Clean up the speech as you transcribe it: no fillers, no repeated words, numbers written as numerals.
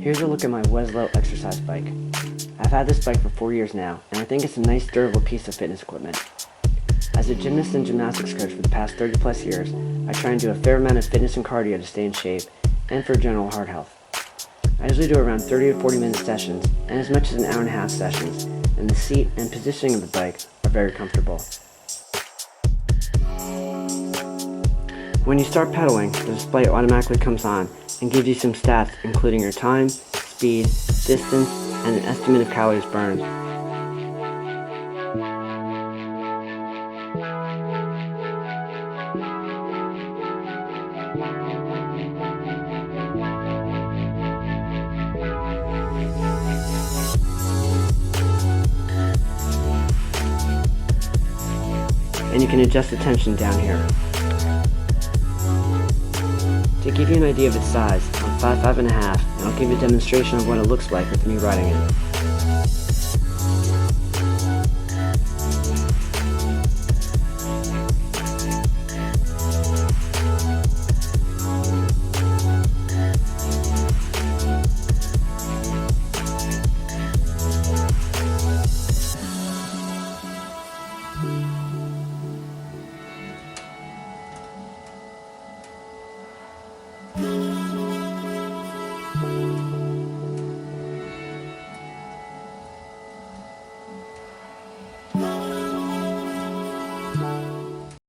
Here's a look at my Weslo exercise bike. I've had this bike for 4 years now, and I think it's a nice durable piece of fitness equipment. As a gymnast and gymnastics coach for the past 30 plus years, I try and do a fair amount of fitness and cardio to stay in shape and for general heart health. I usually do around 30 to 40 minute sessions and as much as an hour and a half sessions, and the seat and positioning of the bike are very comfortable. When you start pedaling, the display automatically comes on and gives you some stats including your time, speed, distance, and an estimate of calories burned. And you can adjust the tension down here. To give you an idea of its size, I'm 5'5", and I'll give you a demonstration of what it looks like with me riding it.